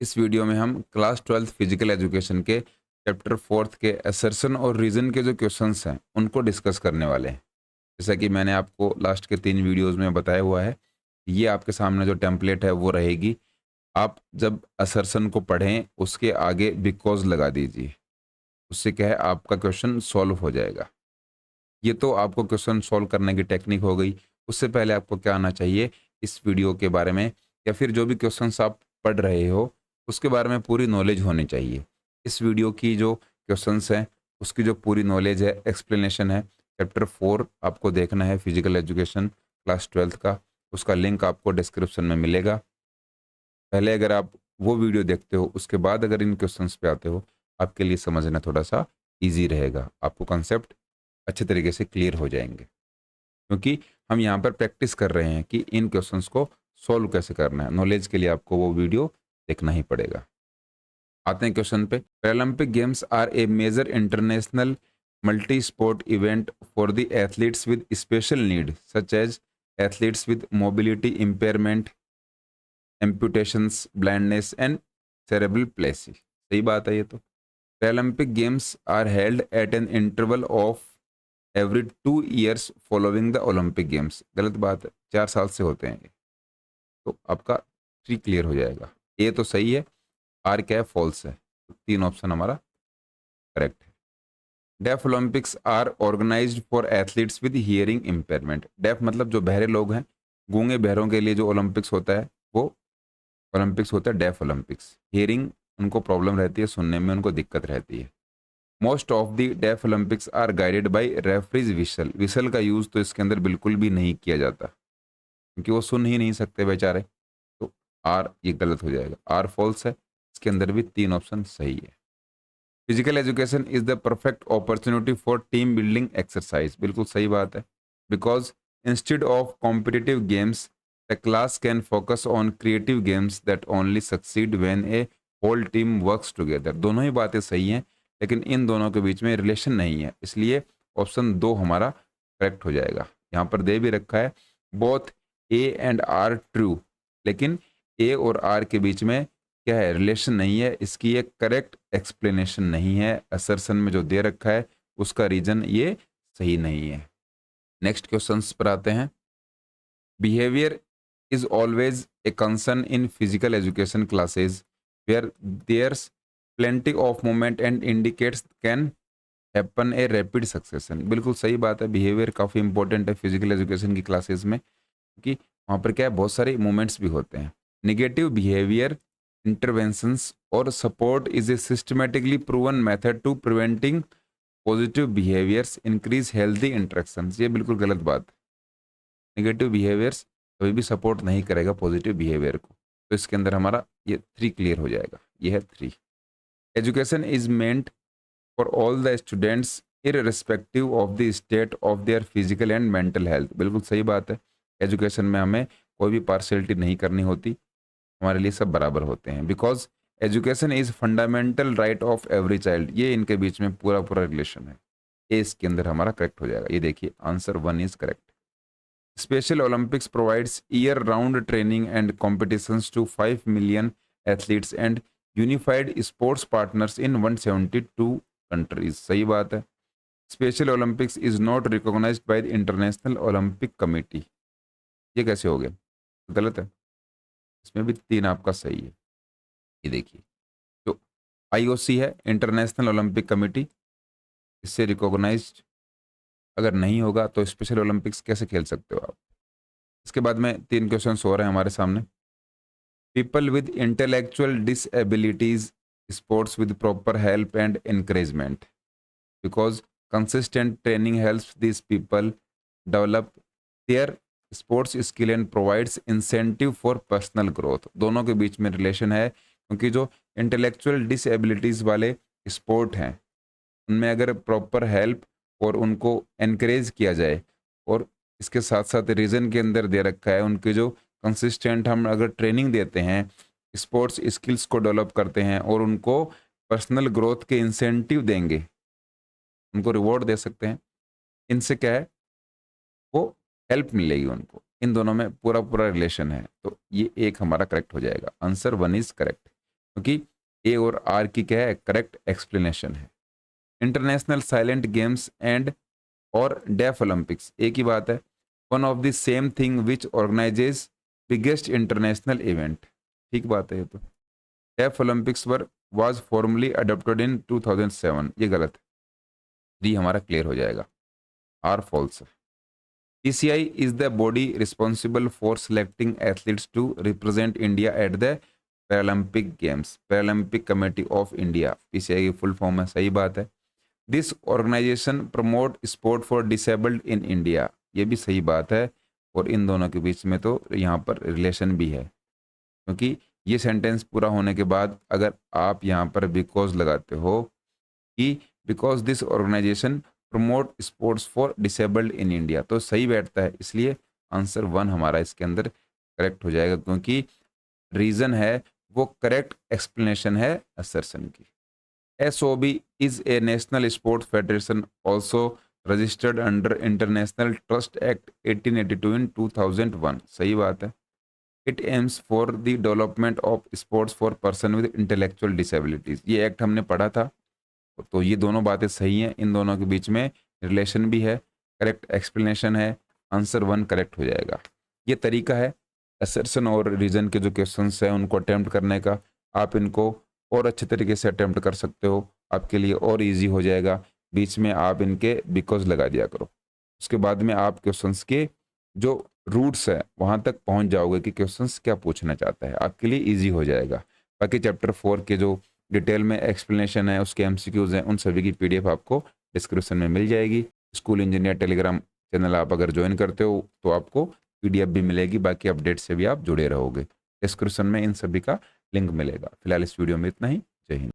इस वीडियो में हम क्लास 12th फिजिकल एजुकेशन के चैप्टर 4th के असर्शन और रीजन के जो क्वेश्चंस हैं उनको डिस्कस करने वाले हैं। जैसा कि मैंने आपको लास्ट के 3 वीडियोस में बताया हुआ है, ये आपके सामने जो टेम्पलेट है वो रहेगी। आप जब असर्शन को पढ़ें उसके आगे बिकॉज लगा दीजिए, उससे क्या है आपका क्वेश्चन सॉल्व हो जाएगा। ये तो आपको क्वेश्चन सॉल्व करने की टेक्निक हो गई। उससे पहले आपको क्या आना चाहिए, इस वीडियो के बारे में या फिर जो भी क्वेश्चंस आप पढ़ रहे हो उसके बारे में पूरी नॉलेज होनी चाहिए। इस वीडियो की जो क्वेश्चंस हैं उसकी जो पूरी नॉलेज है, एक्सप्लेनेशन है, चैप्टर 4 आपको देखना है फिजिकल एजुकेशन क्लास 12th का। उसका लिंक आपको डिस्क्रिप्शन में मिलेगा। पहले अगर आप वो वीडियो देखते हो उसके बाद अगर इन क्वेश्चंस पे आते हो, आपके लिए समझना थोड़ा सा ईजी रहेगा। आपको कंसेप्ट अच्छे तरीके से क्लियर हो जाएंगे, क्योंकि हम यहाँ पर प्रैक्टिस कर रहे हैं कि इन क्वेश्चंस को सॉल्व कैसे करना है। नॉलेज के लिए आपको वो वीडियो देखना ही पड़ेगा। आते हैं क्वेश्चन पे। Paralympic games are a major international multi sport event for the athletes with special need such as athletes with mobility impairment, amputations, blindness and cerebral palsy. सही बात है ये तो। Paralympic games are held at an interval of every 2 years following the Olympic games. गलत बात है, 4 साल से होते हैं ये। तो आपका 3 क्लियर हो जाएगा। ए तो सही है, आर क्या है, फॉल्स है। तो 3 ऑप्शन हमारा करेक्ट है। Deaf Olympics are organised for athletes with hearing impairment. Deaf मतलब जो बहरे लोग हैं, गूंगे बहरों के लिए जो ओलंपिक्स होता है वो ओलंपिक्स होता है डेफ ओलंपिक्स। हियरिंग उनको प्रॉब्लम रहती है, सुनने में उनको दिक्कत रहती है। Most of the Deaf Olympics are guided by referees whistle. Whistle का यूज तो इसके अंदर बिल्कुल भी नहीं किया जाता, क्योंकि वो सुन ही नहीं सकते बेचारे। तो आर ये गलत हो जाएगा, आर फॉल्स है। इसके अंदर भी 3 ऑप्शन सही है। Physical education is the perfect opportunity for team building exercise. बिल्कुल सही बात है। Because instead of competitive games the class can focus on creative games that only succeed when a whole team works together. दोनों ही बातें सही हैं, लेकिन इन दोनों के बीच में रिलेशन नहीं है, इसलिए ऑप्शन 2 हमारा करेक्ट हो जाएगा। यहाँ पर दे भी रखा है both A and R true, लेकिन ए और आर के बीच में क्या है, रिलेशन नहीं है। इसकी एक करेक्ट एक्सप्लेनेशन नहीं है। असर्शन में जो दे रखा है उसका रीजन ये सही नहीं है। नेक्स्ट क्वेश्चंस पर आते हैं। Behaviour is always a concern in physical education classes where there's plenty of movement and indicates can happen a rapid succession. बिल्कुल सही बात है। बिहेवियर काफ़ी इंपॉर्टेंट है फिजिकल एजुकेशन की क्लासेस में, क्योंकि वहाँ पर क्या है, बहुत सारे मूवमेंट्स भी होते हैं। निगेटिव बिहेवियर इंटरवेंशंस और support is a systematically proven method to preventing positive behaviours increase healthy interactions. ये बिल्कुल गलत बात है। निगेटिव बिहेवियर्स कभी भी सपोर्ट नहीं करेगा पॉजिटिव बिहेवियर को। तो इसके अंदर हमारा ये 3 क्लियर हो जाएगा। ये है 3। Education is meant for all the students irrespective of the state of their physical and mental health. बिल्कुल सही बात है। एजुकेशन में हमें कोई भी पार्शियलिटी नहीं करनी होती, हमारे लिए सब बराबर होते हैं। Because education is fundamental right of every child. ये इनके बीच में पूरा पूरा रिलेशन है। ये इसके अंदर हमारा करेक्ट हो जाएगा। ये देखिए answer 1 is correct. Special Olympics provides year round training and competitions to 5 million athletes and unified sports partners in 172 countries. सही बात है। Special Olympics is not recognised by the International Olympic Committee. ये कैसे हो गया, गलत है। इसमें भी 3 आपका सही है। ये देखिए जो आईओसी है, इंटरनेशनल ओलंपिक कमेटी, इससे रिकॉग्नाइज्ड अगर नहीं होगा तो स्पेशल ओलंपिक्स कैसे खेल सकते हो आप। इसके बाद में 3 क्वेश्चन और हैं हमारे सामने। People with intellectual डिसएबिलिटीज sports with proper help and encouragement because consistent training helps these people develop their sports skill and provides incentive for personal growth। दोनों के बीच में रिलेशन है, क्योंकि जो इंटेलेक्चुअल डिसएबिलिटीज वाले स्पोर्ट हैं उनमें अगर प्रॉपर हेल्प और उनको एनकरेज किया जाए, और इसके साथ साथ रीजन के अंदर दे रखा है उनके जो कंसिस्टेंट हम अगर ट्रेनिंग देते हैं, स्पोर्ट्स स्किल्स को डेवलप करते हैं और उनको पर्सनल ग्रोथ के इंसेंटिव देंगे, उनको रिवॉर्ड दे सकते हैं, इनसे क्या है, वो हेल्प मिलेगी उनको। इन दोनों में पूरा पूरा रिलेशन है। तो ये एक हमारा करेक्ट हो जाएगा। Answer 1 is correct. क्योंकि ए और आर की क्या है, करेक्ट एक्सप्लेनेशन है। इंटरनेशनल साइलेंट गेम्स एंड और डेफ ओलंपिक्स एक ही बात है। One of the same thing which organises biggest international event, ठीक बात है ये तो। Deaf Olympics were was formally adopted in 2007, ये गलत है। डी हमारा क्लियर हो जाएगा, आर फॉल्स है। PCI is the body responsible for selecting athletes to represent India at the Paralympic Games. Paralympic Committee of India, PCI की full form है, सही बात है। This organization promote sport for disabled in India, ये भी सही बात है। और इन दोनों के बीच में तो यहाँ पर रिलेशन भी है, क्योंकि ये सेंटेंस पूरा होने के बाद अगर आप यहाँ पर बिकॉज लगाते हो कि because this organisation promote sports for disabled in India, तो सही बैठता है। इसलिए आंसर 1 हमारा इसके अंदर करेक्ट हो जाएगा, क्योंकि रीजन है वो करेक्ट एक्सप्लेनेशन है असर्शन की। SOB is a national sports federation also registered under international trust act 1882 इन 2001, सही बात है। It aims for the development of sports for person with intellectual disabilities, ये एक्ट हमने पढ़ा था। तो ये दोनों बातें सही हैं, इन दोनों के बीच में रिलेशन भी है, करेक्ट एक्सप्लेनेशन है, आंसर 1 करेक्ट हो जाएगा। ये तरीका है असर्शन और रीजन के जो क्वेश्चंस हैं उनको अटेम्प्ट करने का। आप इनको और अच्छे तरीके से अटेम्प्ट कर सकते हो, आपके लिए और इजी हो जाएगा। बीच में आप इनके बिकॉज लगा दिया करो, उसके बाद में आप क्वेश्चंस के जो रूट्स है वहाँ तक पहुँच जाओगे कि क्वेश्चंस क्या पूछना चाहता है, आपके लिए ईजी हो जाएगा। बाकी चैप्टर 4 के जो डिटेल में एक्सप्लेनेशन है, उसके MCQs हैं, उन सभी की PDF आपको डिस्क्रिप्शन में मिल जाएगी। स्कूल इंजीनियर टेलीग्राम चैनल आप अगर ज्वाइन करते हो तो आपको PDF भी मिलेगी, बाकी अपडेट से भी आप जुड़े रहोगे। डिस्क्रिप्शन में इन सभी का लिंक मिलेगा। फिलहाल इस वीडियो में इतना ही। जय हिंद।